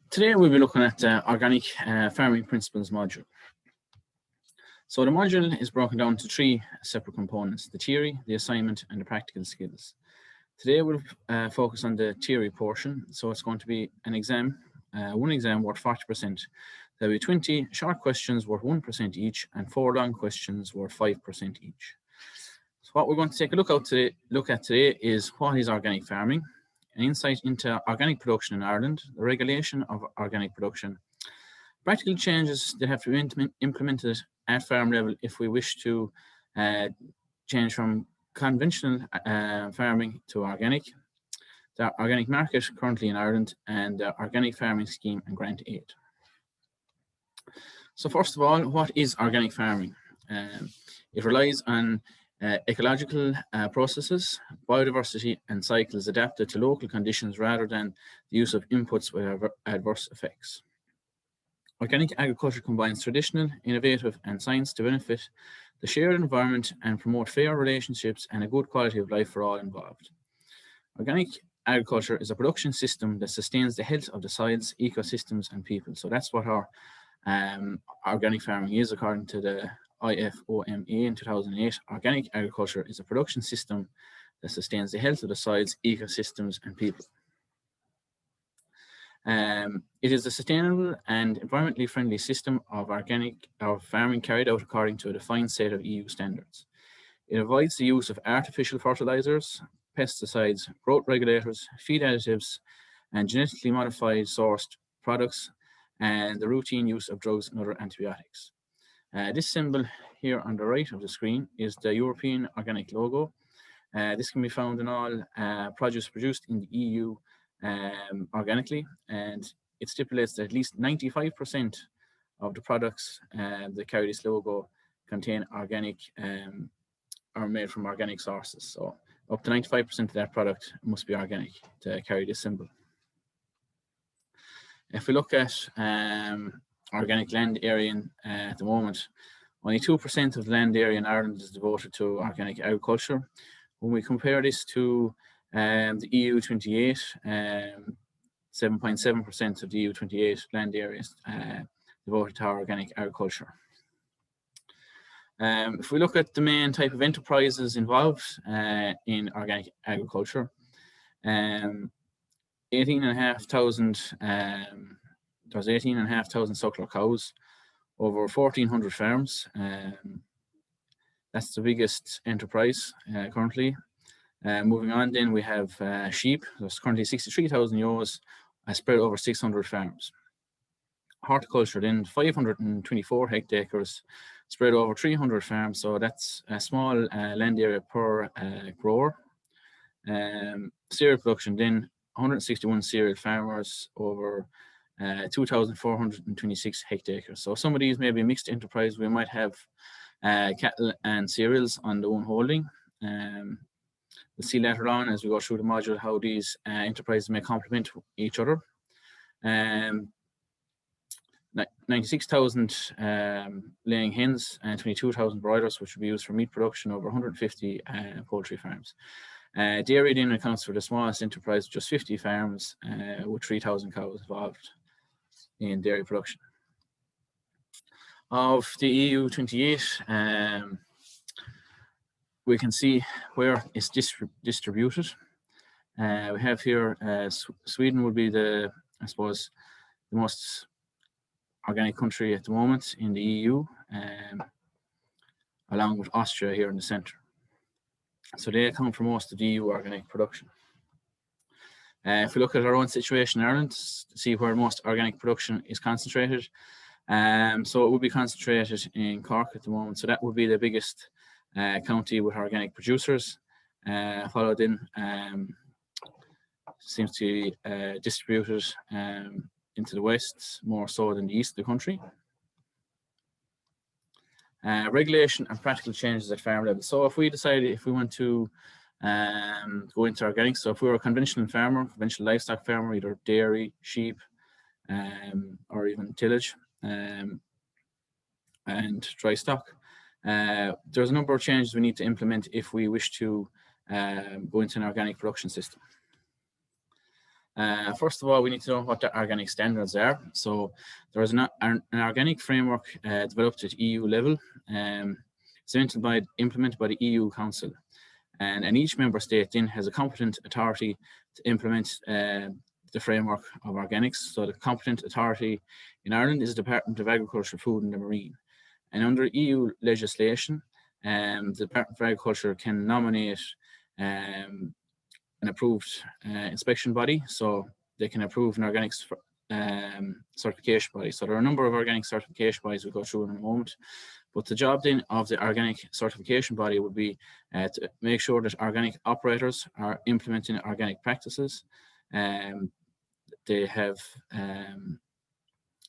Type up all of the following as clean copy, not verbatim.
Today we'll be looking at the organic farming principles module. So the module is broken down to three separate components: the theory, the assignment, and the practical skills. Today we'll focus on the theory portion. So it's going to be an exam, one exam worth 40%. There'll be 20 short questions worth 1% each, and 4 long questions worth 5% each. So what we're going to take a look at today is what is organic farming, an insight into organic production in Ireland, the regulation of organic production, practical changes that have to be implemented at farm level if we wish to change from conventional farming to organic, the organic market currently in Ireland, and the organic farming scheme and grant aid. So first of all, what is organic farming? It relies on ecological processes, biodiversity, and cycles adapted to local conditions rather than the use of inputs with adverse effects. Organic agriculture combines traditional, innovative, and science to benefit the shared environment and promote fair relationships and a good quality of life for all involved. Organic agriculture is a production system that sustains the health of the soils, ecosystems, and people. So that's what our organic farming is, according to the IFOMA in 2008. Organic agriculture is a production system that sustains the health of the soils, ecosystems, and people. It is a sustainable and environmentally friendly system of farming carried out according to a defined set of EU standards. It avoids the use of artificial fertilizers, pesticides, growth regulators, feed additives, and genetically modified sourced products, and the routine use of drugs and other antibiotics. This symbol here on the right of the screen is the European organic logo. This can be found in all produce produced in the EU organically, and it stipulates that at least 95% of the products that carry this logo contain organic are made from organic sources. So up to 95% of that product must be organic to carry this symbol. If we look at organic land area at the moment, only 2% of the land area in Ireland is devoted to organic agriculture. When we compare this to the EU 28, 7.7% of the EU 28 land areas devoted to organic agriculture. If we look at the main type of enterprises involved in organic agriculture, 18,500 suckler cows, over 1,400 farms. That's the biggest enterprise currently. Moving on, then we have sheep. There's currently 63,000 ewes spread over 600 farms. Horticulture, then 524 hectares spread over 300 farms. So that's a small land area per grower. Cereal production, then 161 cereal farmers over 2,426 hectares. So some of these may be mixed enterprise. We might have cattle and cereals on the one holding. We'll see later on as we go through the module how these enterprises may complement each other. 96,000 laying hens and 22,000 broilers, which will be used for meat production over 150 poultry farms. Dairy then accounts for the smallest enterprise, just 50 farms with 3,000 cows involved in dairy production. Of the EU 28, we can see where it's distributed. We have here Sweden would be the most organic country at the moment in the EU, along with Austria here in the center. So they account for most of the EU organic production. If we look at our own situation in Ireland, to see where most organic production is concentrated, so it would be concentrated in Cork at the moment. So that would be the biggest county with organic producers, followed in, seems to be distributed into the west, more so than the east of the country. Regulation and practical changes at farm level. So if we decided if we want to go into organic, so if we were a conventional farmer, conventional livestock farmer, either dairy, sheep, or even tillage and dry stock, there's a number of changes we need to implement if we wish to go into an organic production system. First of all, we need to know what the organic standards are. So there is an organic framework developed at EU level, it's implemented by the EU Council. And each member state then has a competent authority to implement the framework of organics. So the competent authority in Ireland is the Department of Agriculture, Food and the Marine. And under EU legislation, the Department of Agriculture can nominate an approved inspection body. So they can approve an organics certification body. So there are a number of organic certification bodies we'll go through in a moment. But the job then of the organic certification body would be to make sure that organic operators are implementing organic practices. They have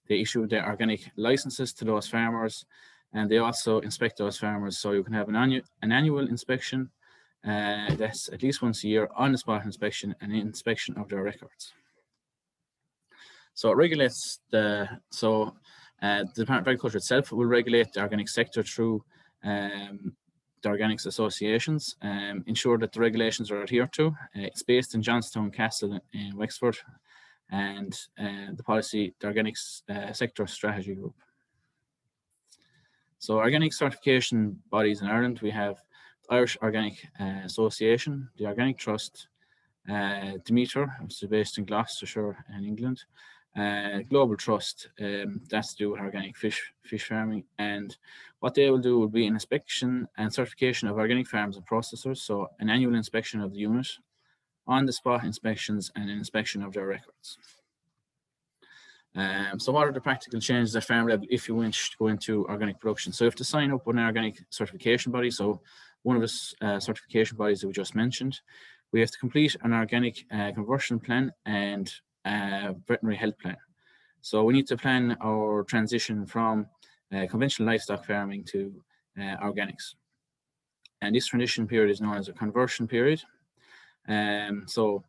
they issue their organic licenses to those farmers, and they also inspect those farmers. So you can have an annual inspection that's at least once a year, on-the-spot inspection and inspection of their records. So it regulates the Department of Agriculture itself will regulate the organic sector through the organics associations, ensure that the regulations are adhered to. It's based in Johnstown Castle in Wexford, and the organics sector strategy group. So organic certification bodies in Ireland, we have the Irish Organic Association, the Organic Trust, Tutor, which is based in Gloucestershire in England, Global Trust, that's to do with organic fish farming, and what they will do will be an inspection and certification of organic farms and processors, so an annual inspection of the unit, on-the-spot inspections and an inspection of their records. So what are the practical changes at farm level if you wish to go into organic production? So you have to sign up with an organic certification body, so one of the certification bodies that we just mentioned. We have to complete an organic conversion plan and veterinary health plan. So we need to plan our transition from conventional livestock farming to organics. And this transition period is known as a conversion period. So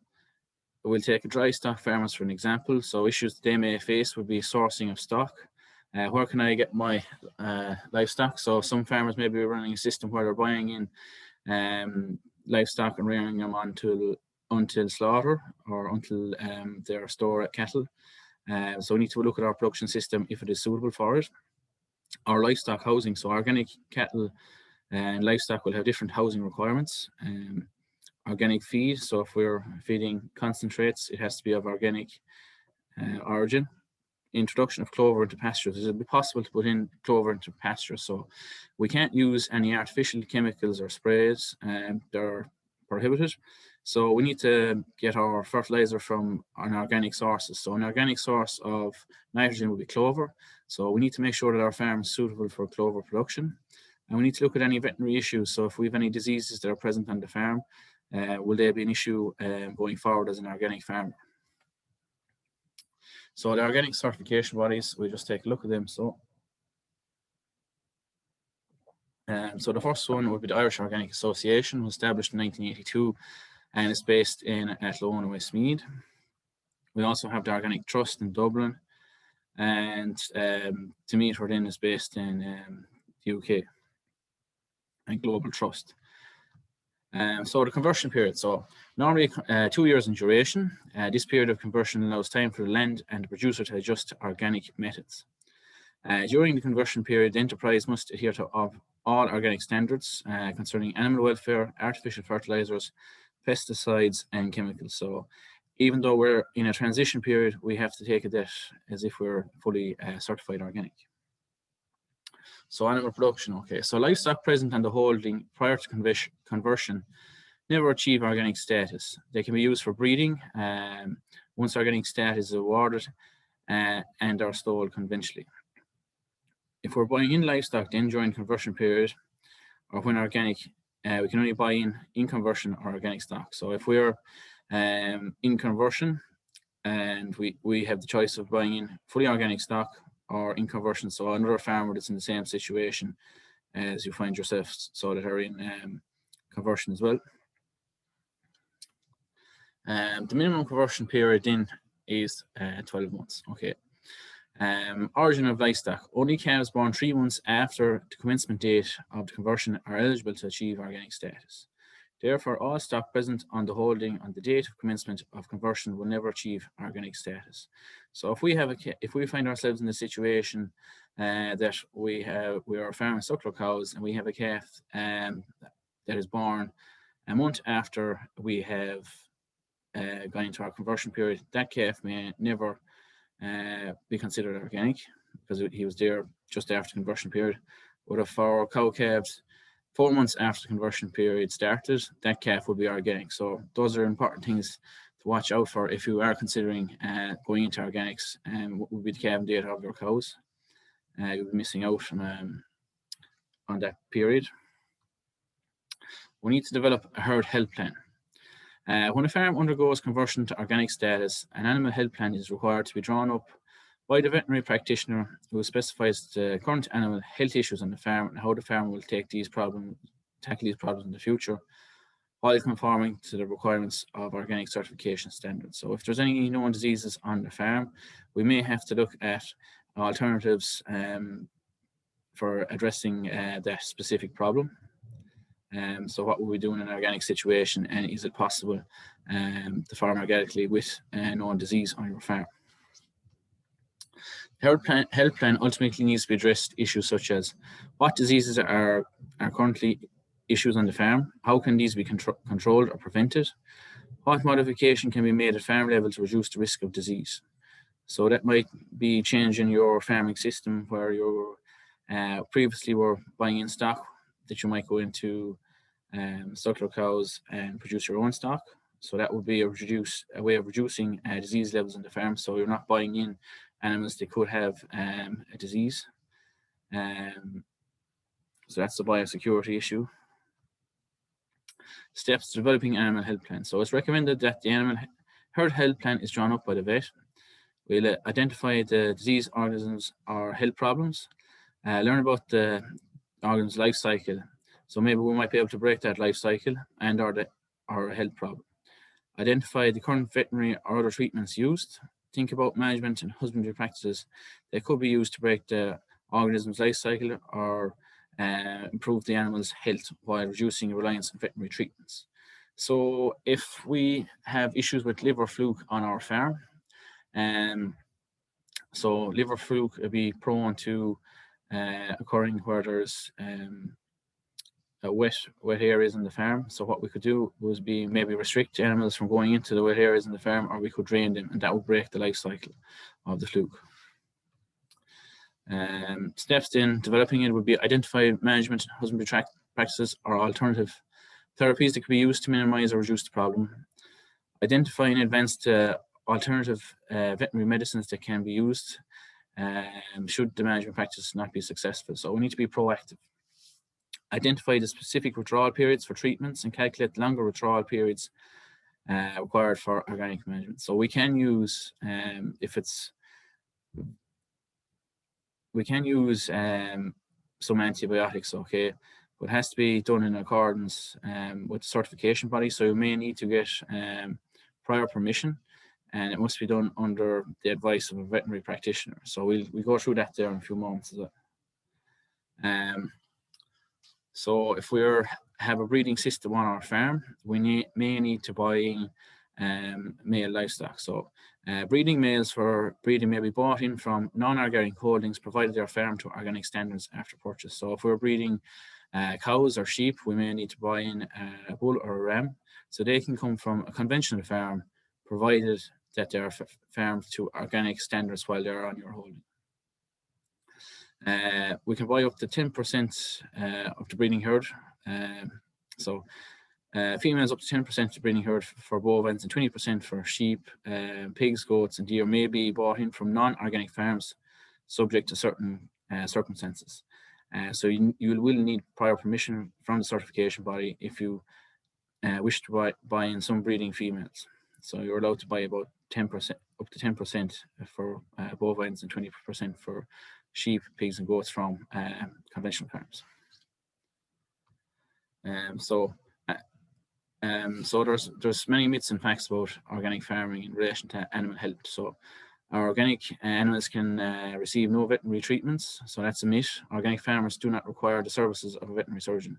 we'll take a dry stock farmers for an example. So issues they may face would be sourcing of stock. Where can I get my livestock? So some farmers may be running a system where they're buying in livestock and rearing them until slaughter or until their store at cattle. So we need to look at our production system if it is suitable for it. Our livestock housing, so organic cattle and livestock will have different housing requirements. Organic feed, so if we're feeding concentrates, it has to be of organic origin. Introduction of clover into pastures. It will be possible to put in clover into pastures, so we can't use any artificial chemicals or sprays, they're prohibited. So we need to get our fertilizer from an organic sources. So an organic source of nitrogen will be clover. So we need to make sure that our farm is suitable for clover production. And we need to look at any veterinary issues. So if we have any diseases that are present on the farm, will they be an issue going forward as an organic farmer? So the organic certification bodies, we just take a look at them. So the first one would be the Irish Organic Association, was established in 1982 and it's based in Athlone, Westmeath. We also have the Organic Trust in Dublin, and Tutor then is based in the UK, and Global Trust. So the conversion period, so normally 2 years in duration. This period of conversion allows time for the land and the producer to adjust to organic methods. During the conversion period, the enterprise must adhere to all organic standards concerning animal welfare, artificial fertilizers, pesticides and chemicals. So even though we're in a transition period, we have to take it as if we're fully certified organic. So animal production, okay. So livestock present on the holding prior to conversion never achieve organic status. They can be used for breeding once organic status is awarded and are sold conventionally. If we're buying in livestock then during conversion period or when organic, we can only buy in conversion or organic stock. So if we're in conversion and we have the choice of buying in fully organic stock or in conversion, so another farmer that's in the same situation as you find yourself, so that are in conversion as well. The minimum conversion period then is 12 months. Okay. Origin of livestock. Only calves born 3 months after the commencement date of the conversion are eligible to achieve organic status. Therefore, all stock present on the holding on the date of commencement of conversion will never achieve organic status. So if we find ourselves in the situation that we are farming suckler cows and we have a calf that is born a month after we have gone into our conversion period, that calf may never be considered organic because he was there just after conversion period. But if our cow calves 4 months after the conversion period started, that calf will be organic. So those are important things to watch out for if you are considering going into organics. And what would be the calving date of your cows? You'll be missing out on that period. We need to develop a herd health plan. When a farm undergoes conversion to organic status, an animal health plan is required to be drawn up by the veterinary practitioner who specifies the current animal health issues on the farm and how the farm will tackle these problems in the future, while conforming to the requirements of organic certification standards. So if there's any known diseases on the farm, we may have to look at alternatives for addressing that specific problem. So what will we do in an organic situation, and is it possible to farm organically with known disease on your farm? Health plan ultimately needs to be addressed issues such as what diseases are currently issues on the farm, how can these be controlled or prevented, what modification can be made at farm level to reduce the risk of disease. So that might be changing your farming system where you previously were buying in stock, that you might go into suckler cows and produce your own stock. So that would be a way of reducing disease levels in the farm. So you're not buying in animals that could have a disease. So that's the biosecurity issue. Steps to developing animal health plan. So it's recommended that the animal herd health plan is drawn up by the vet. We'll identify the disease organisms or health problems, learn about the organism's life cycle. So maybe we might be able to break that life cycle and or health problem. Identify the current veterinary or other treatments used. Think about management and husbandry practices that could be used to break the organism's life cycle or improve the animal's health while reducing reliance on veterinary treatments. So if we have issues with liver fluke on our farm, so liver fluke would be prone to occurring where there's wet areas in the farm. So what we could do was maybe restrict animals from going into the wet areas in the farm, or we could drain them, and that would break the life cycle of the fluke. Steps in developing it would be identify management and husbandry practices or alternative therapies that could be used to minimize or reduce the problem. Identify in advance the alternative veterinary medicines that can be used should the management practice not be successful. So we need to be proactive. Identify the specific withdrawal periods for treatments and calculate the longer withdrawal periods required for organic management. So we can use some antibiotics, okay, but it has to be done in accordance with the certification body. So you may need to get prior permission, and it must be done under the advice of a veterinary practitioner. So we'll go through that there in a few moments as well. So if we have a breeding system on our farm, we may need to buy in male livestock. So breeding males for breeding may be bought in from non-organic holdings, provided they are farmed to organic standards after purchase. So if we're breeding cows or sheep, we may need to buy in a bull or a ram. So they can come from a conventional farm, provided that they are farmed to organic standards while they're on your holding. We can buy up to 10% of the breeding herd. So females up to 10% of the breeding herd for bovines and 20% for sheep, pigs, goats, and deer may be bought in from non-organic farms, subject to certain circumstances. So you will need prior permission from the certification body if you wish to buy in some breeding females. So you're allowed to buy about 10%, up to 10% for bovines and 20% for sheep, pigs, and goats from conventional farms. So there's many myths and facts about organic farming in relation to animal health. So our organic animals can receive no veterinary treatments. So that's a myth. Organic farmers do not require the services of a veterinary surgeon.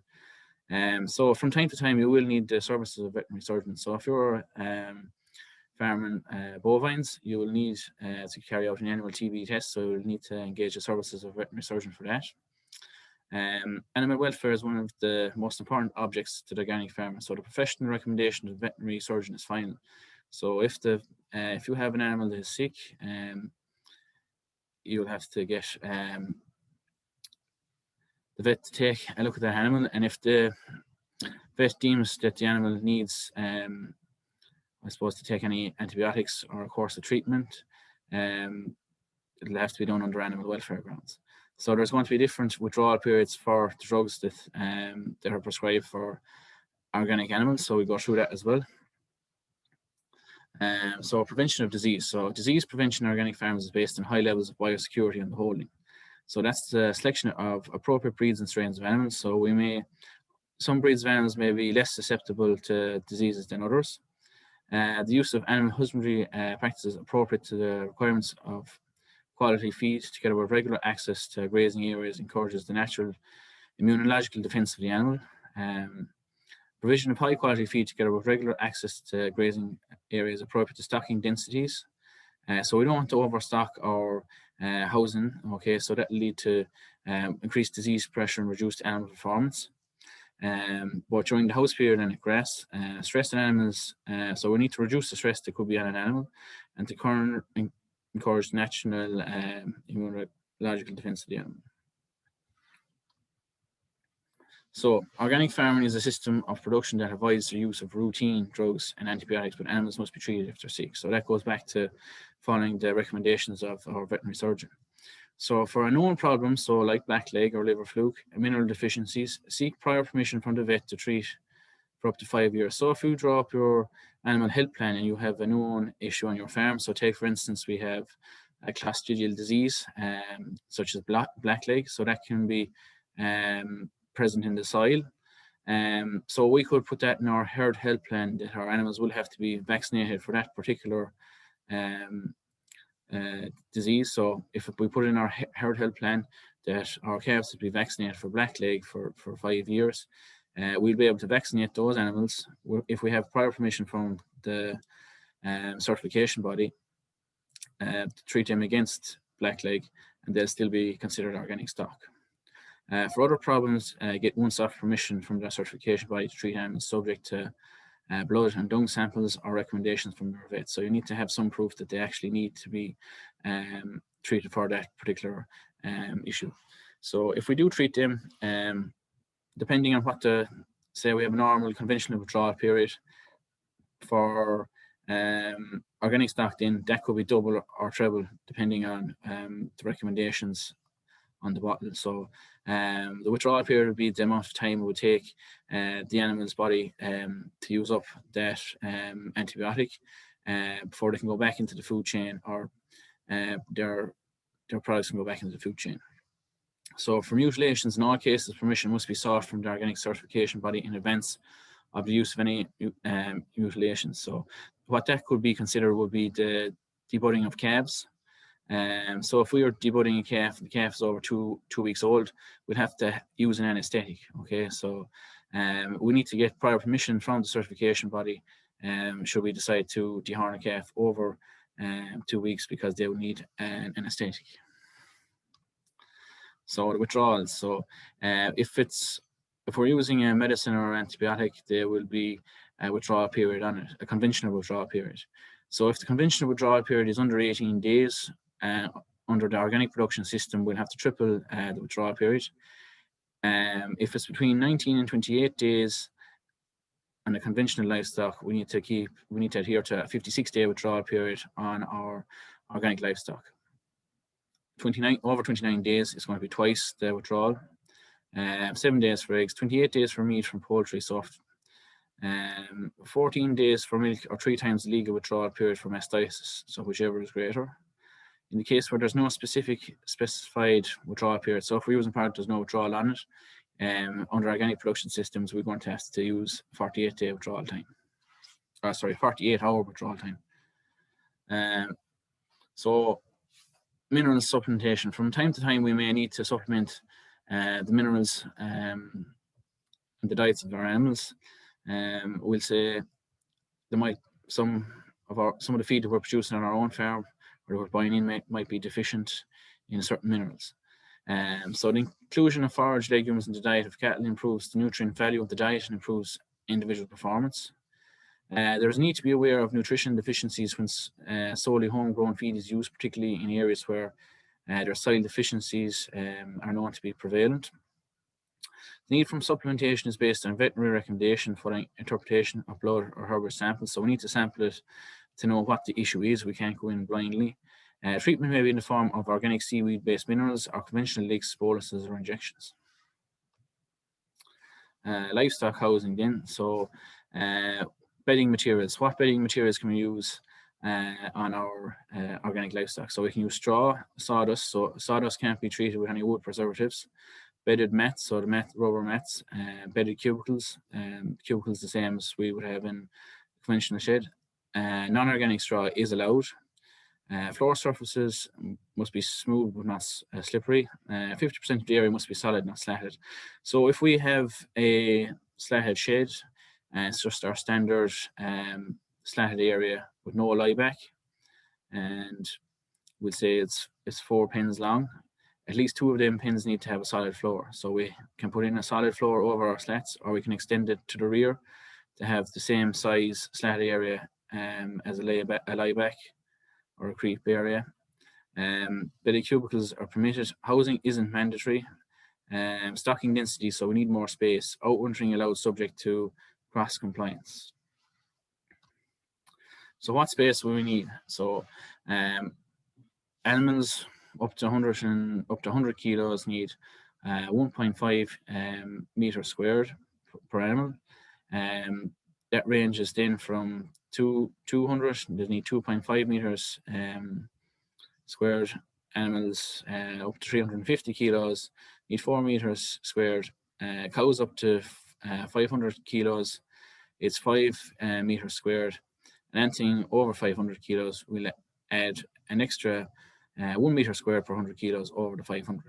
So from time to time, you will need the services of veterinary surgeons. So if you're farming bovines, you will need to carry out an annual TB test, so you'll need to engage the services of a veterinary surgeon for that. Animal welfare is one of the most important objects to the organic farmer, so the professional recommendation of the veterinary surgeon is final. So if you have an animal that is sick, you'll have to get the vet to take a look at that animal, and if the vet deems that the animal needs I suppose to take any antibiotics or a course of treatment, it'll have to be done under animal welfare grounds. So there's going to be different withdrawal periods for the drugs that are prescribed for organic animals. So we go through that as well. So prevention of disease. So disease prevention in organic farms is based on high levels of biosecurity and holding. So that's the selection of appropriate breeds and strains of animals. So some breeds of animals may be less susceptible to diseases than others. The use of animal husbandry practices appropriate to the requirements of quality feed, together with regular access to grazing areas, encourages the natural immunological defense of the animal. Provision of high quality feed, together with regular access to grazing areas appropriate to stocking densities. So we don't want to overstock our housing, okay, so that will lead to increased disease pressure and reduced animal performance. But during the house period and at grass, stress on animals, so we need to reduce the stress that could be on an animal and to encourage natural immunological defense of the animal. So organic farming is a system of production that avoids the use of routine drugs and antibiotics, but animals must be treated if they're sick. So that goes back to following the recommendations of our veterinary surgeon. So for a known problem, so like blackleg or liver fluke, mineral deficiencies, seek prior permission from the vet to treat for up to 5 years. So if you draw up your animal health plan and you have a known issue on your farm, so take for instance, we have a Clostridial disease, such as blackleg, so that can be present in the soil. So we could put that in our herd health plan that our animals will have to be vaccinated for that particular disease. So if we put in our herd health plan that our calves will be vaccinated for blackleg for 5 years, we'll be able to vaccinate those animals if we have prior permission from the certification body to treat them against blackleg, and they'll still be considered organic stock. For other problems, get once-off permission from the certification body to treat animals subject to blood and dung samples or recommendations from your vet. So you need to have some proof that they actually need to be treated for that particular issue. So if we do treat them, depending on what say we have a normal conventional withdrawal period for organic stock, then that could be double or treble depending on the recommendations on the bottle. So the withdrawal period would be the amount of time it would take the animal's body to use up that antibiotic before they can go back into the food chain, or their products can go back into the food chain. So for mutilations, in all cases, permission must be sought from the organic certification body in advance of the use of any mutilations. So what that could be considered would be the debudding of calves. So if we are debudding a calf, the calf is over two weeks old, we'd have to use an anesthetic. Okay, so we need to get prior permission from the certification body should we decide to dehorn a calf over 2 weeks, because they will need an anesthetic. So the withdrawals. So if we're using a medicine or antibiotic, there will be a withdrawal period on it, a conventional withdrawal period. So if the conventional withdrawal period is under 18 days, under the organic production system, we'll have to triple the withdrawal period. If it's between 19 and 28 days on the conventional livestock, we need to adhere to a 56-day withdrawal period on our organic livestock. Over 29 days is going to be twice the withdrawal. 7 days for eggs, 28 days for meat from poultry, soft. 14 days for milk, or 3 times the legal withdrawal period for mastitis, so whichever is greater. In the case where there's no specified withdrawal period, so if we're using product there's no withdrawal on it, under organic production systems, we're going to have to use 48-day withdrawal time. 48-hour withdrawal time. So mineral supplementation. From time to time, we may need to supplement the minerals the diets of our animals. We'll say some of the feed that we're producing on our own farm or that we're buying in might be deficient in certain minerals. So the inclusion of forage legumes in the diet of cattle improves the nutrient value of the diet and improves individual performance. There's a need to be aware of nutrition deficiencies when solely homegrown feed is used, particularly in areas where their soil deficiencies are known to be prevalent. The need from supplementation is based on veterinary recommendation for an interpretation of blood or herbal samples. So we need to sample it to know what the issue is. We can't go in blindly. Treatment may be in the form of organic seaweed-based minerals or conventional licks, boluses, or injections. Livestock housing then. So bedding materials. What bedding materials can we use on our organic livestock? So we can use straw, sawdust. So sawdust can't be treated with any wood preservatives. Bedded mats, so the rubber mats, bedded cubicles, cubicles the same as we would have in a conventional shed. Non-organic straw is allowed. Floor surfaces must be smooth but not slippery. 50% of the area must be solid, not slatted. So if we have a slatted shed, it's just our standard slatted area with no lieback, and we'll say it's 4 pins long. At least 2 of them pins need to have a solid floor. So we can put in a solid floor over our slats, or we can extend it to the rear to have the same size slatted area as a lieback or a creep area. Bedded cubicles are permitted. Housing isn't mandatory. Stocking density, so we need more space. Outwintering allowed subject to cross compliance. So what space will we need? So animals up to 100 kilos need 1.5 meters squared per animal. That ranges then from 200, they need 2.5 meters squared. Animals up to 350 kilos need 4 meters squared. Cows up to 500 kilos, it's 5 meters squared. And anything over 500 kilos, we'll add an extra 1 meter squared per 100 kilos over the 500.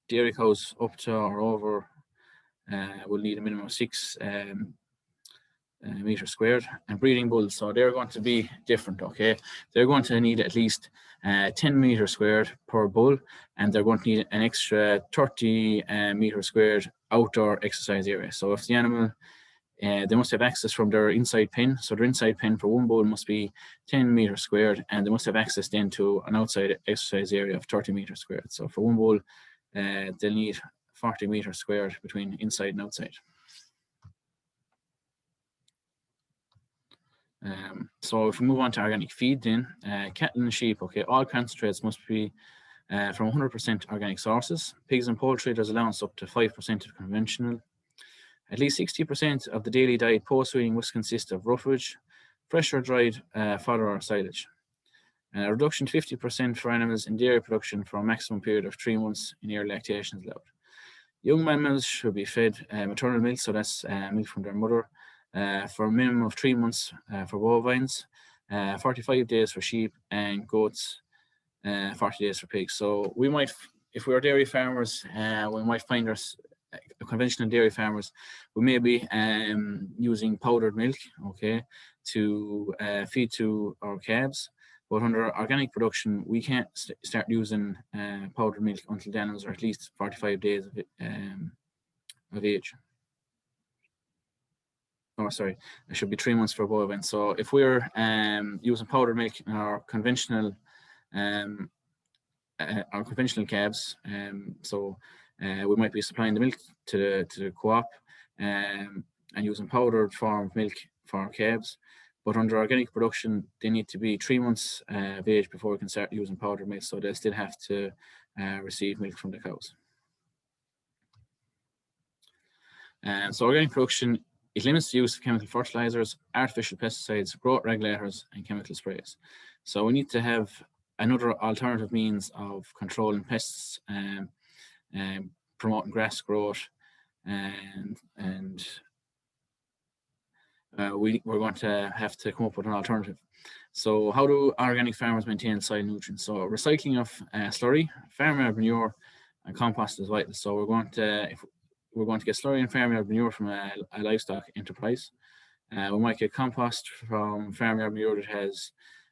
Dairy cows up to or over will need a minimum of 6 meters squared. And breeding bulls, so they're going to be different, okay? They're going to need at least 10 meters squared per bull, and they're going to need an extra 30 meters squared outdoor exercise area. So if the animal, they must have access from their inside pen. So their inside pen for one bull must be 10 meters squared, and they must have access then to an outside exercise area of 30 meters squared. So for one bull, they'll need 40 meters squared between inside and outside. So if we move on to organic feed then, cattle and sheep, okay, all concentrates must be from 100% organic sources. Pigs and poultry, there's allowance up to 5% of conventional. At least 60% of the daily diet post-weaning must consist of roughage, fresh or dried fodder or silage. A reduction to 50% for animals in dairy production for a maximum period of 3 months in early lactation is allowed. Young mammals should be fed maternal milk, so that's milk from their mother, for a minimum of 3 months for bovines, 45 days for sheep, and goats, 40 days for pigs. So we might, if we are dairy farmers, we might find us conventional dairy farmers, we may be using powdered milk, okay, to feed to our calves. But under organic production, we can't start using powdered milk until the animals are at least 45 days of age. Oh, sorry, it should be 3 months for bovine. So if we're using powdered milk in our conventional calves, so we might be supplying the milk to the co-op and using powdered form of milk for our calves. But under organic production, they need to be 3 months of age before we can start using powdered milk. So they still have to receive milk from the cows. So organic production, it limits the use of chemical fertilizers, artificial pesticides, growth regulators, and chemical sprays. So we need to have another alternative means of controlling pests and promoting grass growth, and we're going to have to come up with an alternative. So how do organic farmers maintain soil nutrients? So recycling of slurry, farm manure, and compost is vital. So we're going to, we're going to get slurry and farmyard manure from a livestock enterprise. We might get compost from farmyard manure that has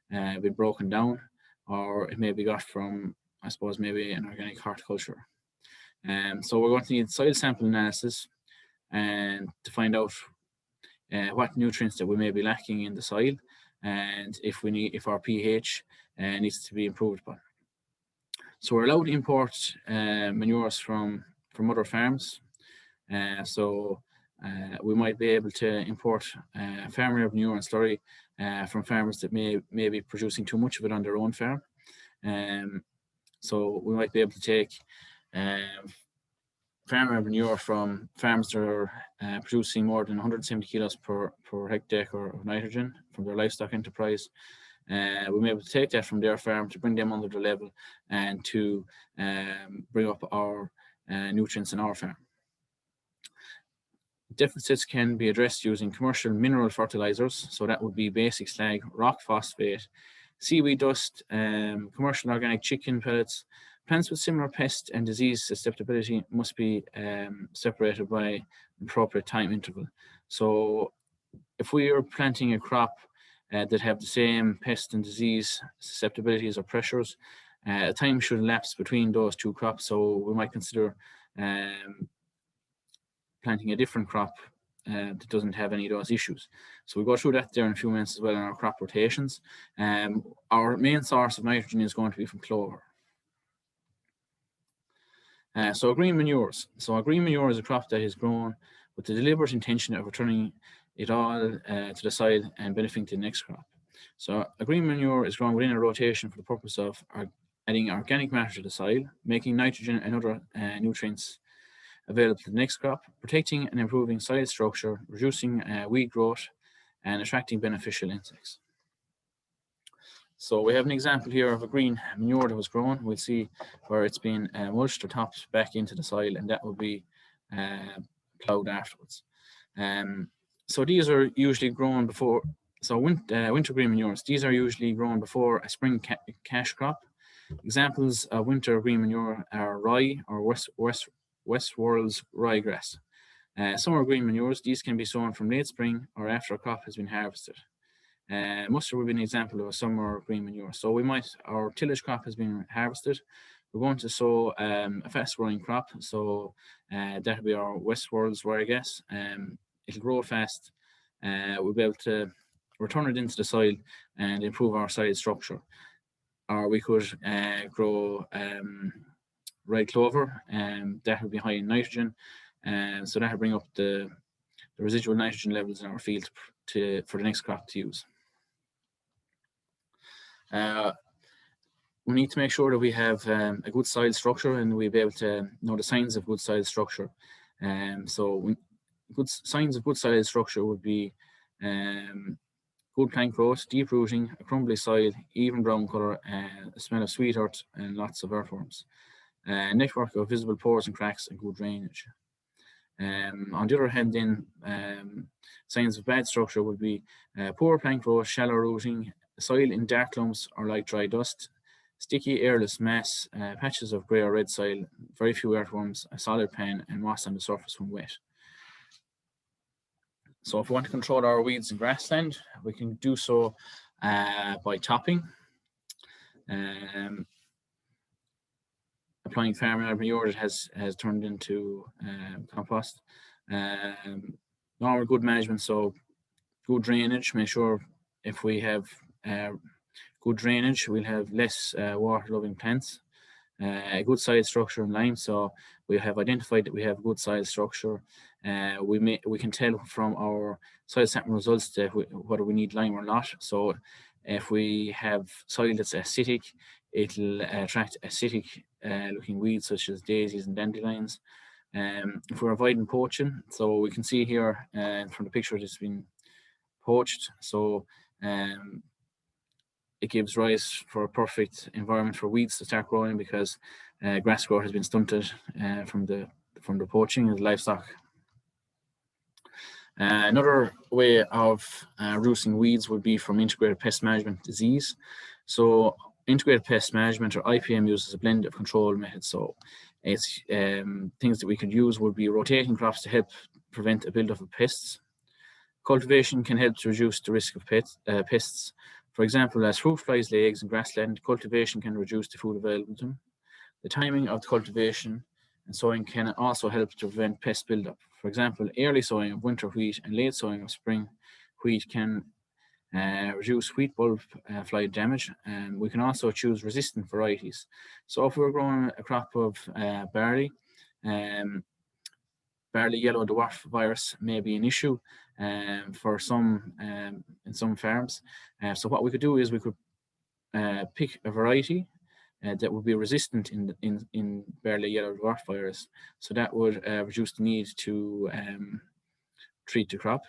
been broken down, or it may be got from, I suppose, maybe an organic horticulture. So we're going to need soil sample analysis and to find out what nutrients that we may be lacking in the soil, and if our pH needs to be improved upon. So we're allowed to import manures from other farms. We might be able to import farmyard manure and slurry from farmers that may be producing too much of it on their own farm. So we might be able to take farmyard manure from farms that are producing more than 170 kilos per hectare of nitrogen from their livestock enterprise. We may be able to take that from their farm to bring them under the level and to bring up our nutrients in our farm. Deficits can be addressed using commercial mineral fertilizers, so that would be basic slag, rock phosphate, seaweed dust, commercial organic chicken pellets. Plants with similar pest and disease susceptibility must be separated by an appropriate time interval. So if we are planting a crop that have the same pest and disease susceptibilities or pressures, time should elapse between those two crops. So we might consider planting a different crop that doesn't have any of those issues. So we'll go through that there in a few minutes as well in our crop rotations. Our main source of nitrogen is going to be from clover. So green manures. So a green manure is a crop that is grown with the deliberate intention of returning it all to the soil and benefiting the next crop. So a green manure is grown within a rotation for the purpose of adding organic matter to the soil, making nitrogen and other nutrients available to the next crop, protecting and improving soil structure, reducing weed growth, and attracting beneficial insects. So we have an example here of a green manure that was grown. We'll see where it's been mulched or topped back into the soil, and that will be ploughed afterwards. So these are usually grown before, so winter green manures, these are usually grown before a spring cash crop. Examples of winter green manure are rye or Westworld's ryegrass. Summer green manures, these can be sown from late spring or after a crop has been harvested. Mustard would be an example of a summer green manure. So our tillage crop has been harvested. We're going to sow a fast growing crop. So that'll be our Westworld's ryegrass. It'll grow fast. We'll be able to return it into the soil and improve our soil structure. Or we could grow red clover, that would be high in nitrogen. So that will bring up the residual nitrogen levels in our field for the next crop to use. We need to make sure that we have a good soil structure, and we'll be able to know the signs of good soil structure. Good signs of good soil structure would be good plant growth, deep rooting, a crumbly soil, even brown colour, a smell of sweet earth, and lots of earthworms. A network of visible pores and cracks, and good drainage. On the other hand, then signs of bad structure would be poor plant growth, shallow rooting, soil in dark clumps or light dry dust, sticky airless mass, patches of grey or red soil, very few earthworms, a solid pan, and moss on the surface when wet. So if we want to control our weeds in grassland, we can do so by topping, applying farmyard manure that has turned into compost. Normal good management, so good drainage. Make sure if we have good drainage, we'll have less water-loving plants. A good soil structure in lime, so we have identified that we have good soil structure. We can tell from our soil sample results that whether we need lime or not. So if we have soil that's acidic, it'll attract acidic looking weeds such as daisies and dandelions. If we're avoiding poaching, so we can see here from the picture it's been poached, so it gives rise for a perfect environment for weeds to start growing, because grass growth has been stunted from the poaching of the livestock. Another way of reducing weeds would be from integrated pest management disease. So integrated pest management, or IPM, uses a blend of control methods. So It's things that we could use would be rotating crops to help prevent a buildup of pests. Cultivation can help to reduce the risk of pests. For example, as fruit flies lay eggs in grassland, cultivation can reduce the food available to them. The timing of the cultivation and sowing can also help to prevent pest buildup. For example, early sowing of winter wheat and late sowing of spring wheat can reduce wheat bulb fly damage. We can also choose resistant varieties. So if we're growing a crop of barley, barley yellow dwarf virus may be an issue for some in some farms. So what we could do is we could pick a variety that would be resistant in barley yellow dwarf virus. So that would reduce the need to treat the crop.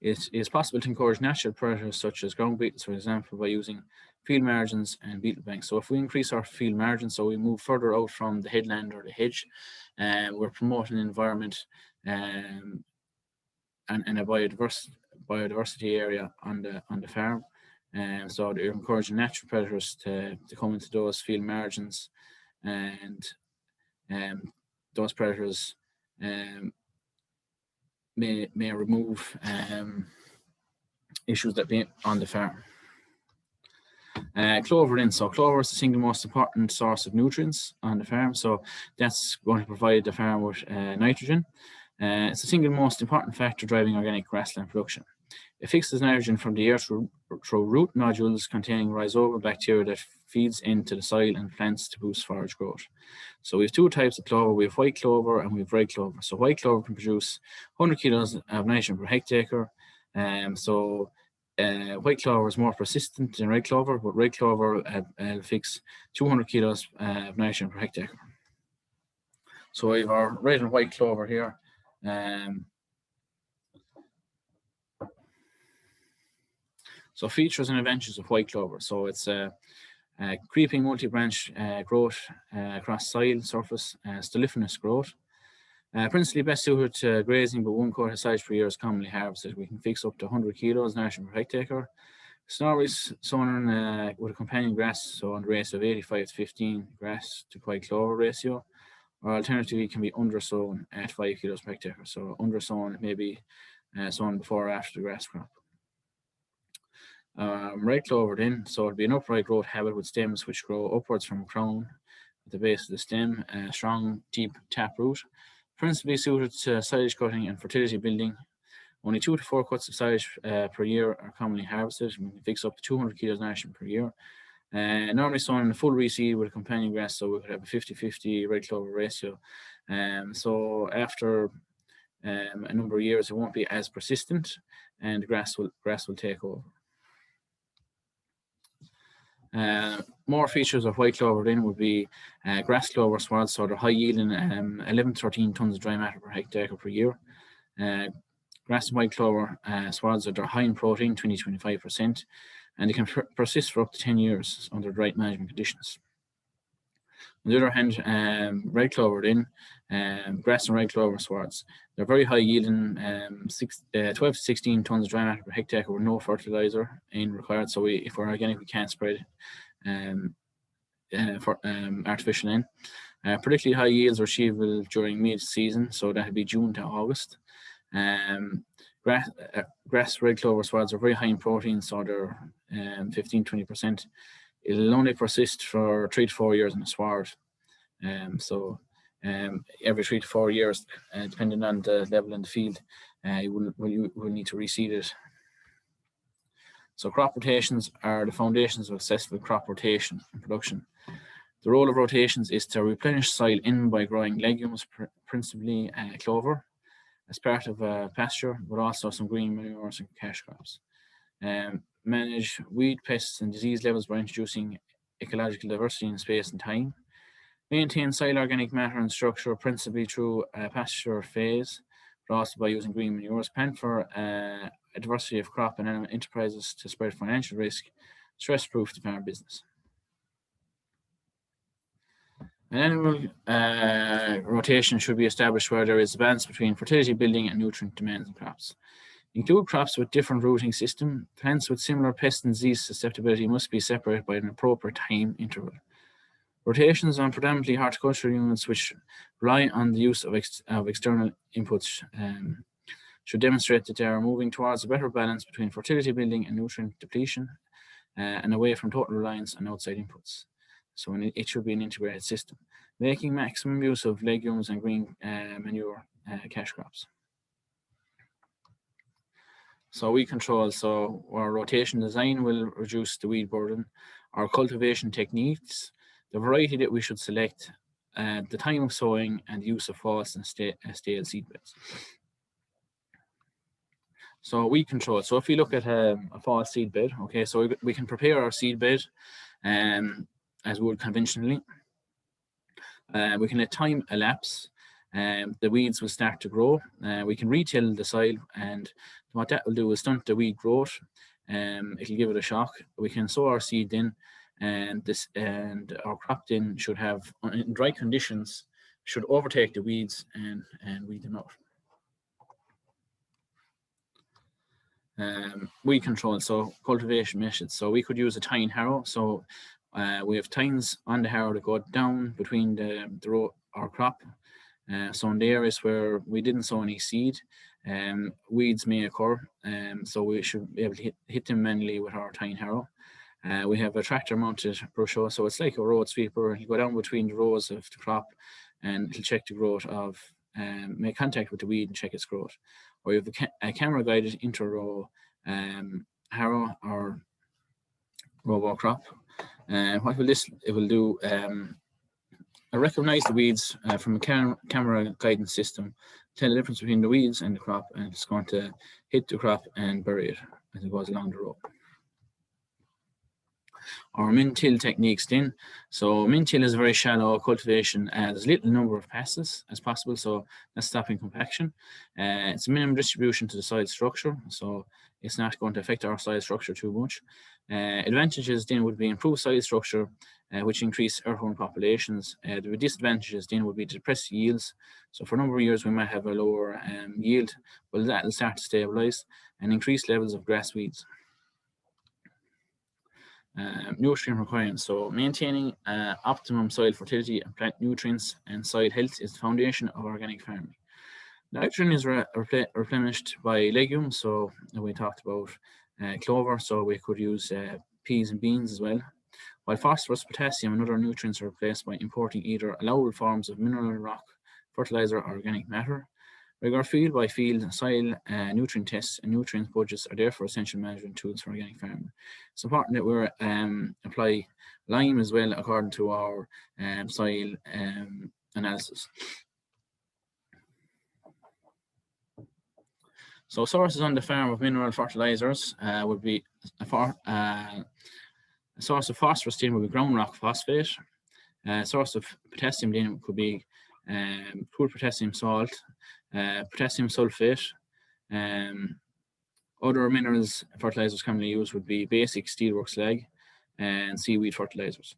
It is possible to encourage natural predators such as ground beetles, for example, by using field margins and beetle banks. So if we increase our field margins, so we move further out from the headland or the hedge, we're promoting an environment and a biodiversity area on the farm. So they're encouraging natural predators to come into those field margins, and those predators may remove issues that be on the farm. Clover then. So clover is the single most important source of nutrients on the farm. So that's going to provide the farm with nitrogen. It's the single most important factor driving organic grassland production. It fixes nitrogen from the earth through root nodules containing rhizobial bacteria that feeds into the soil and plants to boost forage growth. So we have two types of clover. We have white clover and we have red clover. So white clover can produce 100 kilos of nitrogen per hectare. White clover is more persistent than red clover, but red clover will fix 200 kilos of nitrogen per hectare. So we have our red and white clover here. So features and advantages of white clover. So it's a creeping multi-branch growth across soil surface, styliferous growth. Principally best suited to grazing, but 1 quarter size per year is commonly harvested. We can fix up to 100 kilos nitrogen per hectare. It's always sown with a companion grass, so on the ratio of 85 to 15 grass to white clover ratio, or alternatively can be undersown at 5 kilos per hectare. So undersown may be sown before or after the grass crop. Red clover then, so it'd be an upright growth habit with stems which grow upwards from a crown at the base of the stem, a strong, deep taproot. Principally suited to silage cutting and fertility building. Only 2 to 4 cuts of silage per year are commonly harvested. We can fix up to 200 kilos nitrogen per year. Normally sown in a full reseed with a companion grass, so we could have a 50-50 red clover ratio. So after a number of years, it won't be as persistent, and the grass will take over. More features of white clover then would be grass clover swaths, so they're high yielding 11 to 13 tons of dry matter per hectare per year. Grass and white clover swaths are high in protein, 20-25%, and they can persist for up to 10 years under the right management conditions. On the other hand, red clover then, grass and red clover swaths, they're very high yielding, 12 to 16 tons of dry matter per hectare with no fertilizer required. So if we're organic, we can't spread for artificial N. Particularly high yields are achievable during mid-season, so that would be June to August. Grass red clover swaths are very high in protein, so they're 15-20%. It'll only persist for 3 to 4 years in a swath. Every 3 to 4 years, depending on the level in the field, you will need to reseed it. So crop rotations are the foundations of successful crop rotation and production. The role of rotations is to replenish soil in by growing legumes, principally clover, as part of a pasture, but also some green manures and cash crops. Manage weed, pests, and disease levels by introducing ecological diversity in space and time. Maintain soil organic matter and structure, principally through a pasture phase, but also by using green manures. Plan for a diversity of crop and animal enterprises to spread financial risk, stress-proof the farm business. An annual rotation should be established where there is a balance between fertility building and nutrient demands in crops. Include crops with different rooting system. Plants with similar pest and disease susceptibility must be separated by an appropriate time interval. Rotations on predominantly horticultural units which rely on the use of external inputs should demonstrate that they are moving towards a better balance between fertility building and nutrient depletion and away from total reliance on outside inputs. So it should be an integrated system, making maximum use of legumes and green manure cash crops. So weed control, so our rotation design will reduce the weed burden. Our cultivation techniques, the variety that we should select, the time of sowing, and the use of false and stale seed beds. So weed control, so if we look at a false seed bed, okay, so we can prepare our seed bed as we would conventionally. We can let time elapse. The weeds will start to grow. We can retill the soil, and what that will do is stunt the weed growth. It'll give it a shock. We can sow our seed in, and our crop then should have, in dry conditions, should overtake the weeds and weed them out. Weed control, so cultivation methods. So we could use a tine harrow. So we have tines on the harrow that go down between the row, our crop. So in the areas where we didn't sow any seed, weeds may occur. So we should be able to hit them manually with our tine harrow. We have a tractor mounted brush hoe, so it's like a road sweeper. You go down between the rows of the crop and it'll check the growth of, make contact with the weed and check its growth. Or you have a camera guided inter-row harrow or row crop. What will this, it will do, I recognize the weeds from a camera guidance system, tell the difference between the weeds and the crop, and it's going to hit the crop and bury it as it goes along the row. Our min-till techniques then. So min-till is a very shallow cultivation. There's a little number of passes as possible, so that's stopping compaction. It's a minimum distribution to the soil structure, so it's not going to affect our soil structure too much. Advantages then would be improved soil structure, which increase earthworm populations. The disadvantages then would be depressed yields. So for a number of years, we might have a lower yield, but that will start to stabilize, and increased levels of grass weeds. Nutrient requirements. So maintaining optimum soil fertility and plant nutrients and soil health is the foundation of organic farming. Nitrogen is replenished by legumes. So we talked about clover, so we could use peas and beans as well. While phosphorus, potassium, and other nutrients are replaced by importing either allowable forms of mineral rock, fertilizer, or organic matter. Regular field by field soil nutrient tests and nutrient budgets are therefore essential management tools for organic farming. It's important that we apply lime as well according to our soil analysis. So sources on the farm of mineral fertilizers would be a source of phosphorus then would be ground rock phosphate. Source of potassium then could be poor potassium salt, potassium sulfate. Other minerals fertilizers commonly used would be basic steelwork slag and seaweed fertilizers.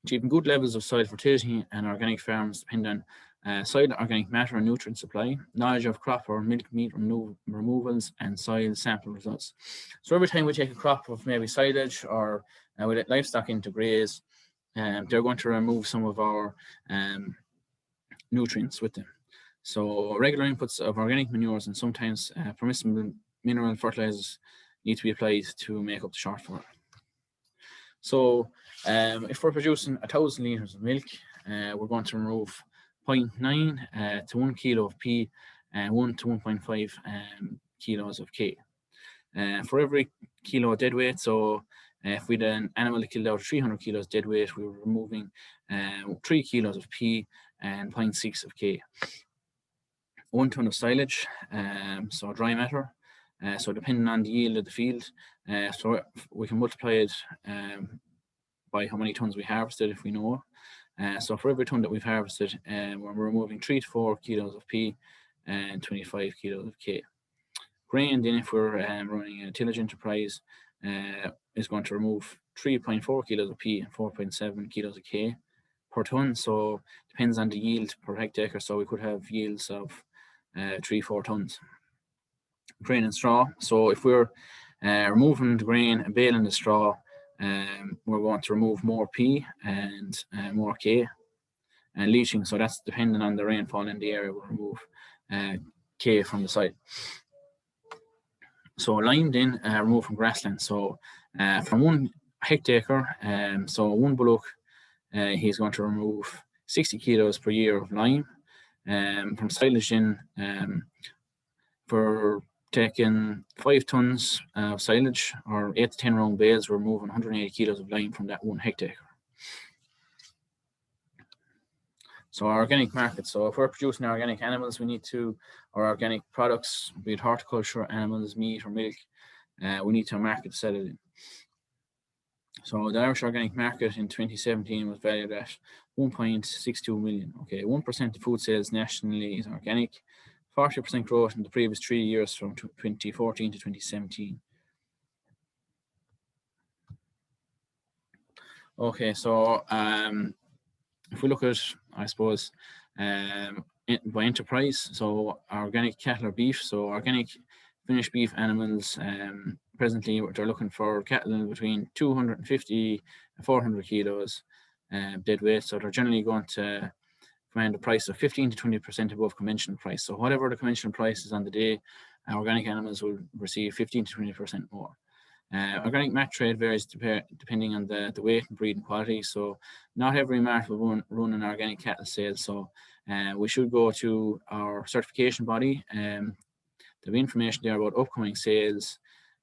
Achieving good levels of soil fertility and organic farms depend on soil organic matter and nutrient supply, knowledge of crop or milk meat removals, and soil sample results. So every time we take a crop of maybe silage or we let livestock into graze, they're going to remove some of our nutrients with them. So regular inputs of organic manures and sometimes permissible mineral fertilizers need to be applied to make up the shortfall. So if we're producing 1,000 litres of milk, we're going to remove 0.9 to 1 kilo of P and 1 to 1.5 kilos of K. For every kilo of dead weight, so if we had an animal that killed out 300 kilos dead weight, we were removing 3 kilos of P and 0.6 of K. 1 ton of silage, so dry matter. So depending on the yield of the field, so we can multiply it by how many tons we harvested if we know. So for every ton that we've harvested, we're removing 3 to 4 kilos of P and 25 kilos of K. Grain, then if we're running a tillage enterprise, is going to remove 3.4 kilos of P and 4.7 kilos of K per ton. So depends on the yield per hectare. So we could have yields of 3-4 tons. Grain and straw. So if we're removing the grain and baling the straw, we're going to remove more P and more K. And leaching, so that's depending on the rainfall in the area, we'll remove K from the site. So lime then removed from grassland. So from 1 hectare, so one bullock, he's going to remove 60 kilos per year of lime. From silage in, for taking 5 tons of silage or 8 to 10 round bales, we're removing 180 kilos of lime from that 1 hectare. So our organic market. So if we're producing organic animals, we need to, or organic products, be it horticulture, animals, meat or milk, we need to market to sell it in. So the Irish organic market in 2017 was valued at 1.62 million. Okay, 1% of food sales nationally is organic, 40% growth in the previous 3 years from 2014 to 2017. Okay, so if we look at, I suppose, by enterprise, so organic cattle or beef, so organic finished beef animals, presently they're looking for cattle between 250 and 400 kilos dead weight, so they're generally going to command a price of 15 to 20% above conventional price. So whatever the conventional price is on the day, organic animals will receive 15 to 20% more. Organic mart trade varies depending on the weight and breed and quality. So not every mart will run an organic cattle sale. So we should go to our certification body. There'll be information there about upcoming sales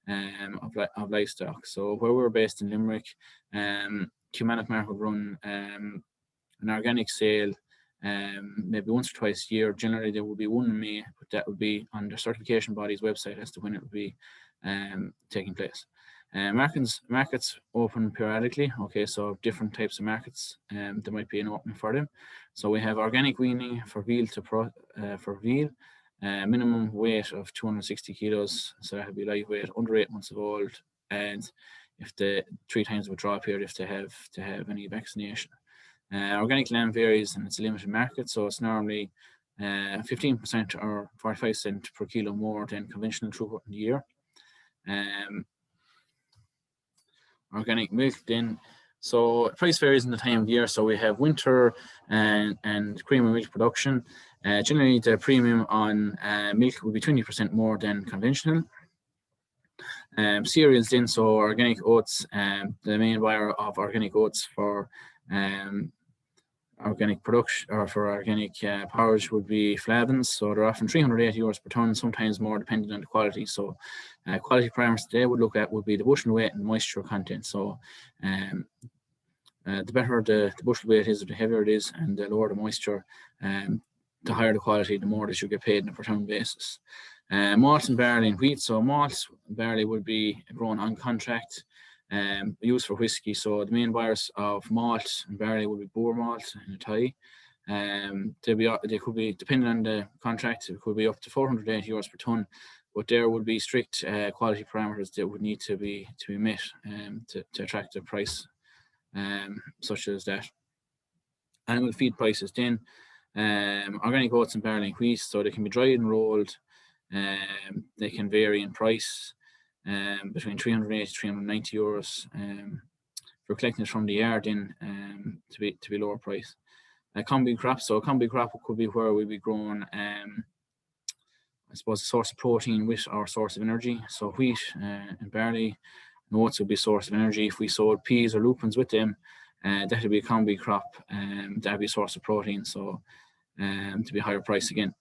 of livestock. So where we're based in Limerick, Kilmarnock Mart would run an organic sale maybe once or twice a year. Generally there will be one in May, but that would be on the certification body's website as to when it will be taking place. Markets open periodically. Okay, so different types of markets, there might be an opening for them. So we have organic weaning for veal for veal, minimum weight of 260 kilos. So that would be live weight, under 8 months of old, and if the 3 times withdrawal period if they have to have any vaccination. Organic lamb varies and it's a limited market, so it's normally 15% or 45 cents per kilo more than conventional throughput in the year. Organic milk then, so price varies in the time of the year. So we have winter and cream and milk production. Generally the premium on milk will be 20% more than conventional. Cereals then, so organic oats, the main buyer of organic oats for organic production or for organic porridge would be Flavins. So they're often 380 euros per tonne, sometimes more depending on the quality. So quality parameters they would look at would be the bushel weight and moisture content. So the better the bushel weight is, the heavier it is, and the lower the moisture, the higher the quality, the more that you get paid on a per tonne basis. Malt and barley and wheat. So malt and barley would be grown on contract, used for whiskey. So the main buyers of malt and barley would be Boer Malt and Athy. They could be, depending on the contract, it could be up to 480 euros per tonne, but there would be strict quality parameters that would need to be met to attract the price, such as that. Animal feed prices then, organic oats and barley and wheat, so they can be dried and rolled. They can vary in price between 380 to 390 euros for collecting it from the yard in to be lower price. Combi crop, so a combi crop could be where we'd be growing I suppose a source of protein with our source of energy. So wheat and barley and oats would be a source of energy. If we sowed peas or lupins with them, that would be a combi crop, that would be a source of protein, so to be higher price again.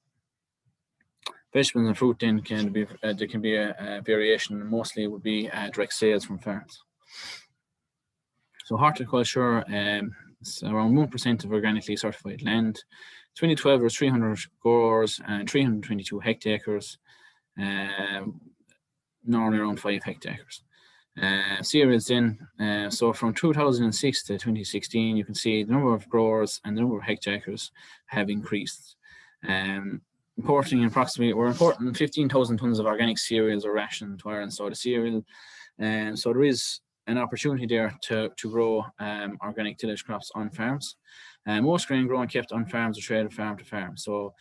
Vegetables and fruit then can be there can be a variation. Mostly would be direct sales from farms. So horticulture, it's around 1% of organically certified land. 2012 was 300 growers and 322 hectares, normally around 5 hectares. Cereals then, so from 2006 to 2016, you can see the number of growers and the number of hectares have increased. We're importing 15,000 tons of organic cereals or ration to Ireland. So the cereal, so there is an opportunity there to grow organic tillage crops on farms. Most grain growing kept on farms or traded farm to farm. So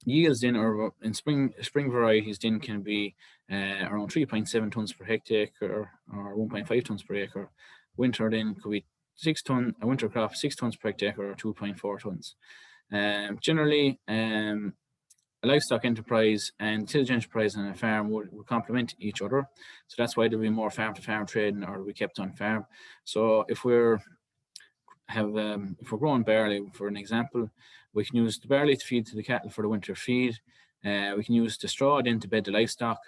yields in or in spring varieties then can be around 3.7 tonnes per hectare or 1.5 tonnes per acre. Winter then could be 6 tonne, a winter crop 6 tonnes per hectare or 2.4 tonnes. Generally, a livestock enterprise and tillage enterprise and a farm would complement each other. So that's why there'll be more farm-to-farm trading, or we kept on farm. So if we're growing barley, for an example, we can use the barley to feed to the cattle for the winter feed. We can use the straw then to bed the livestock,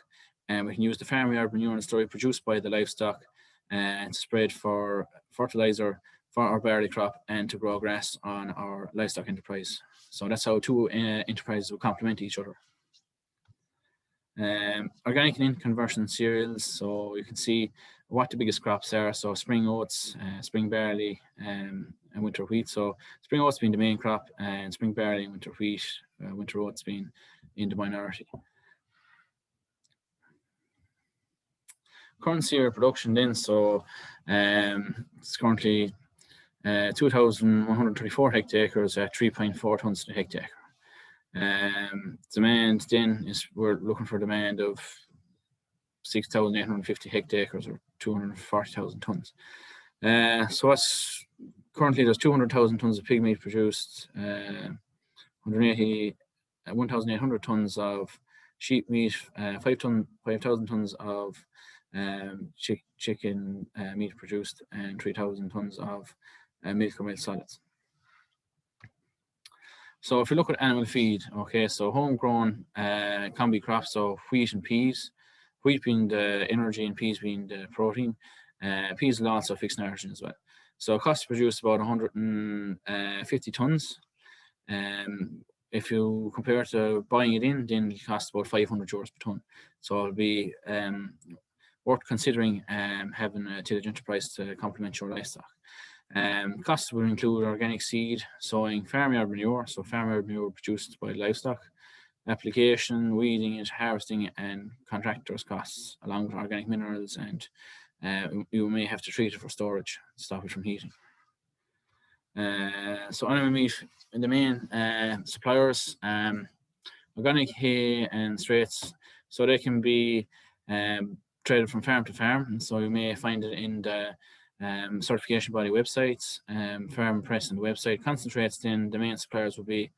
and we can use the farmyard manure and slurry produced by the livestock and to spread for fertilizer for our barley crop and to grow grass on our livestock enterprise. So that's how two enterprises will complement each other. Organic and in-conversion cereals. So you can see what the biggest crops are. So spring oats, spring barley, and winter wheat. So spring oats being the main crop, and spring barley and winter wheat, winter oats being in the minority. Current cereal production then, so it's currently 2,134 hectares at 3.4 tonnes per hectare. Demand then is, we're looking for demand of 6,850 hectares or 240,000 tonnes. So what's currently there's 200,000 tonnes of pig meat produced, 1,800 tonnes of sheep meat, 5,000 tonnes of chicken meat produced, and 3,000 tonnes of milk or milk solids. So if you look at animal feed, okay, so homegrown combi crops, so wheat and peas, wheat being the energy and peas being the protein. Peas will also fix nitrogen as well. So cost to produce about 150 tonnes. If you compare it to buying it in, then it costs about 500 euros per tonne. So it'll be worth considering having a tillage enterprise to complement your livestock. Costs will include organic seed, sowing, farmyard manure, so farmyard manure produced by livestock, application, weeding it, harvesting, and contractors' costs, along with organic minerals, and you may have to treat it for storage to stop it from heating. So animal meat, in the main suppliers, organic hay and straits, so they can be traded from farm to farm, and so you may find it in the certification body websites, farm press and the website. Concentrates, then the main suppliers will be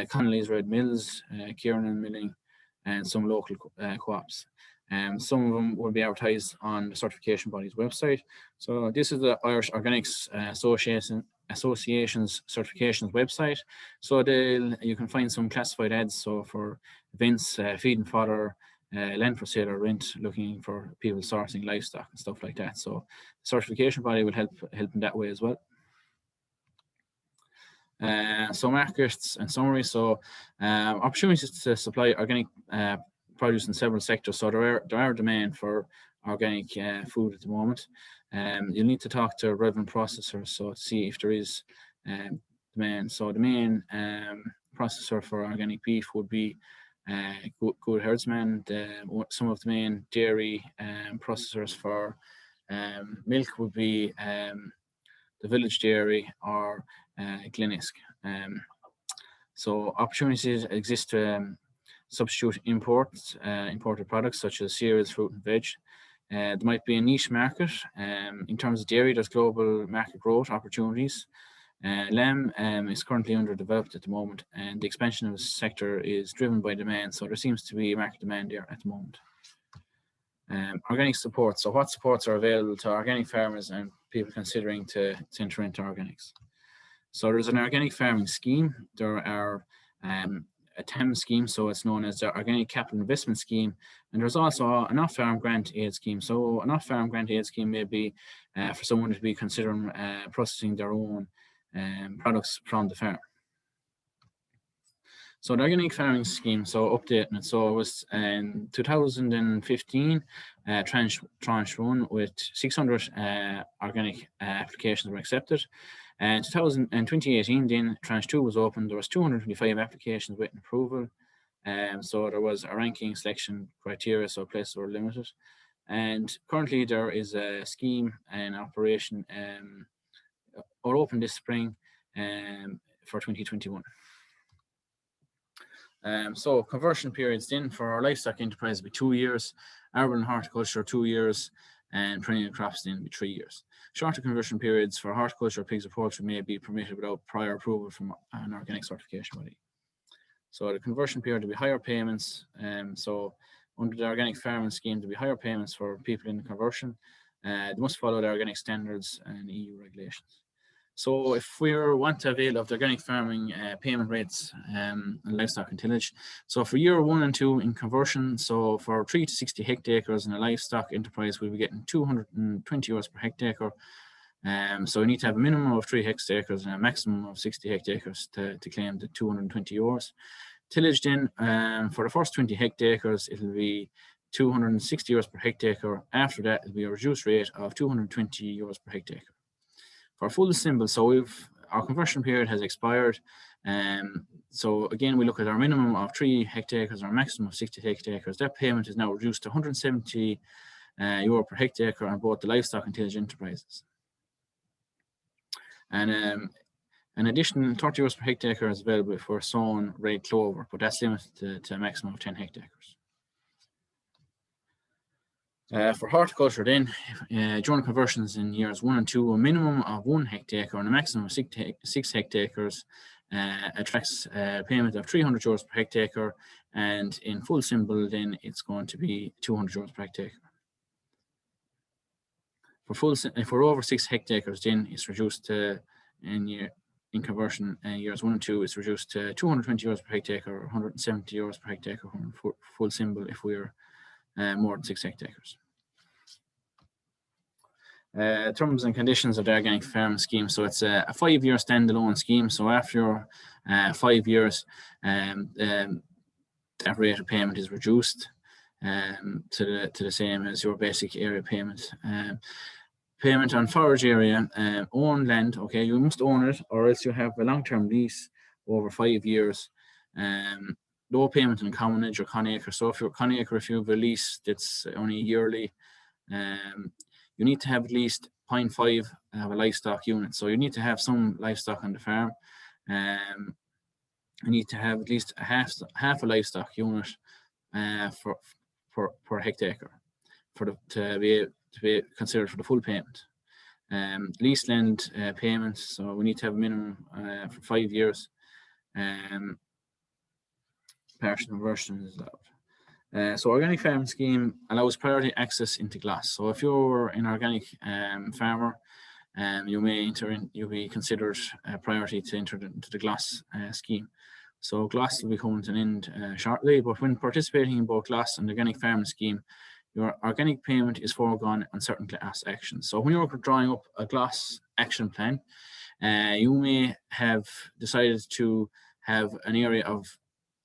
Connolly's Red Mills, Kieran Milling, and some local co-ops. Some of them will be advertised on the certification body's website. So this is the Irish Organics Association's certifications website. So you can find some classified ads, so for events, feed and fodder, land for sale or rent, looking for people sourcing livestock and stuff like that. So the certification body will help in that way as well. So markets and summary. So opportunities to supply organic produce in several sectors. So there are demand for organic food at the moment. You'll need to talk to relevant processors so to see if there is demand. So the main processor for organic beef would be Good Herdsman. Some of the main dairy processors for milk would be the Village Dairy or Glenisk. So opportunities exist to substitute imported products such as cereals, fruit and veg. There might be a niche market. In terms of dairy, there's global market growth opportunities. Lamb is currently underdeveloped at the moment, and the expansion of the sector is driven by demand. So there seems to be market demand there at the moment. Organic support. So what supports are available to organic farmers and people considering to enter into organics? So there's an organic farming scheme. There are a TEM scheme, so it's known as the Organic Capital Investment Scheme, and there's also an off-farm grant aid scheme. So an off-farm grant aid scheme may be for someone to be considering processing their own products from the farm. So the Organic Farming Scheme, so updating it. So it was in 2015, tranche 1 with 600 organic applications were accepted. And in 2018, then tranche 2 was opened. There was 225 applications waiting approval. So there was a ranking selection criteria, so places were limited. And currently there is a scheme in operation or open this spring for 2021. So conversion periods then for our livestock enterprise will be 2 years, arable and horticulture 2 years, and perennial crops then be 3 years. Shorter conversion periods for horticulture, pigs or poultry may be permitted without prior approval from an organic certification body. So the conversion period will be higher payments. So under the organic farming scheme, there will be higher payments for people in the conversion. They must follow the organic standards and EU regulations. So if we want to avail of the organic farming payment rates and livestock and tillage, so for year 1 and 2 in conversion, so for 3 to 60 hectares in a livestock enterprise, we'll be getting €220 per hectare. So we need to have a minimum of 3 hectares and a maximum of 60 hectares to claim the €220. Tillage then, for the first 20 hectares, it'll be €260 per hectare. After that, it'll be a reduced rate of €220 per hectare. For full symbol, so our conversion period has expired. So again, we look at our minimum of 3 hectares, our maximum of 60 hectares. That payment is now reduced to €170 per hectare on both the livestock and tillage enterprises. And an additional €30 per hectare is available for sown red clover, but that's limited to a maximum of 10 hectares. For horticulture then, during conversions in years 1 and 2, a minimum of 1 hectare and a maximum of 6 hectares attracts a payment of €300 per hectare, and in full symbol then it's going to be €200 per hectare. If we're over 6 hectares then it's reduced to, in conversion years 1 and 2, it's reduced to €220 per hectare or €170 per hectare for full symbol if we're more than 6 hectares. Terms and conditions of the organic farm scheme. So it's a 5-year standalone scheme. So after 5 years, that rate of payment is reduced to the same as your basic area payment. Payment on forage area, own land. Okay, you must own it, or else you have a long-term lease over 5 years. No payment on commonage or conacre. So if you're conacre, if you have a lease that's only yearly, you need to have at least 0.5 of a livestock unit. So you need to have some livestock on the farm. You need to have at least half a livestock unit per hectare to be considered for the full payment. Lease land payments. So we need to have a minimum for 5 years. Partial conversion is allowed. So organic farming scheme allows priority access into glass. So if you're an organic farmer, you'll be considered a priority to enter into the glass scheme. So glass will be coming to an end shortly, but when participating in both glass and the organic farming scheme, your organic payment is foregone on certain glass actions. So when you're drawing up a glass action plan, you may have decided to have an area of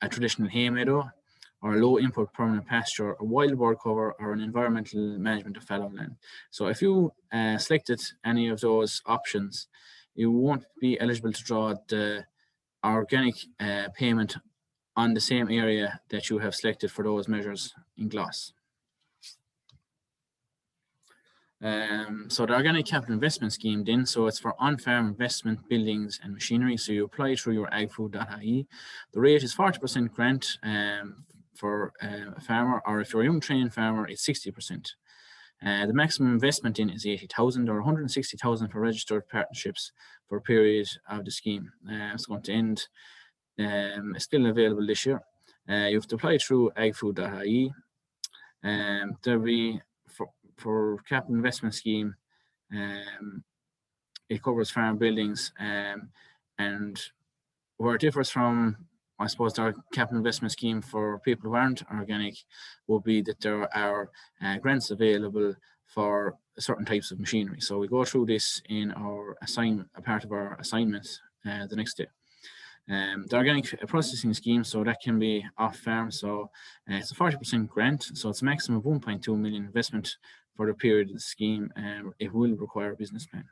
a traditional hay meadow, or a low input permanent pasture, a wild bird cover, or an environmental management of fallow land. So if you selected any of those options, you won't be eligible to draw the organic payment on the same area that you have selected for those measures in glass. So the organic capital investment scheme then, so it's for on-farm investment, buildings and machinery. So you apply through your agfood.ie. The rate is 40% grant for a farmer, or if you're a young trained farmer, it's 60%. The maximum investment in is 80,000 or 160,000 for registered partnerships for a period of the scheme. It's going to end, it's still available this year. You have to apply through agfood.ie. There'll be for capital investment scheme, it covers farm buildings, and where it differs from, I suppose, our capital investment scheme for people who aren't organic will be that there are grants available for certain types of machinery. So we go through this in our a part of our assignment the next day. The organic processing scheme, so that can be off farm. So it's a 40% grant. So it's a maximum of 1.2 million investment for the period of the scheme, and it will require a business plan.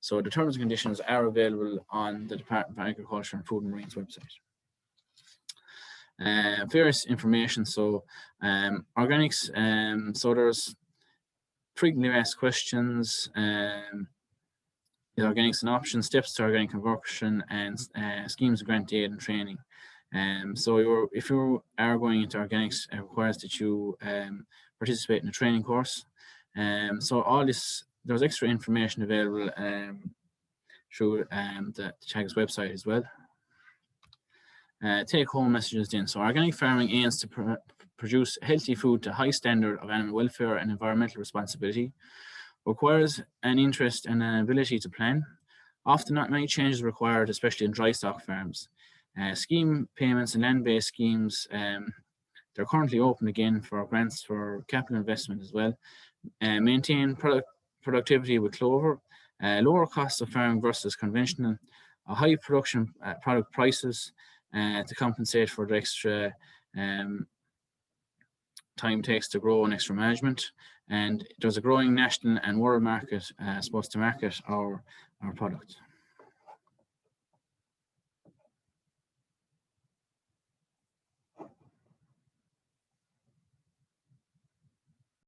So the terms and conditions are available on the Department of Agriculture and Food and Marine's website. Various information. So organics, so there's frequently asked questions, organics and options, steps to organic conversion, and schemes of grant aid and training. So if you are going into organics, it requires that you participate in a training course. So all this, there's extra information available through the Teagasc website as well. Take home messages then. So organic farming aims to produce healthy food to high standard of animal welfare and environmental responsibility, requires an interest and an ability to plan. Often not many changes required, especially in dry stock farms. Scheme payments and land-based schemes, they're currently open again for grants for capital investment as well. Maintain productivity with clover, lower costs of farming versus conventional, high production product prices to compensate for the extra time it takes to grow and extra management. And there's a growing national and world market supposed to market our product.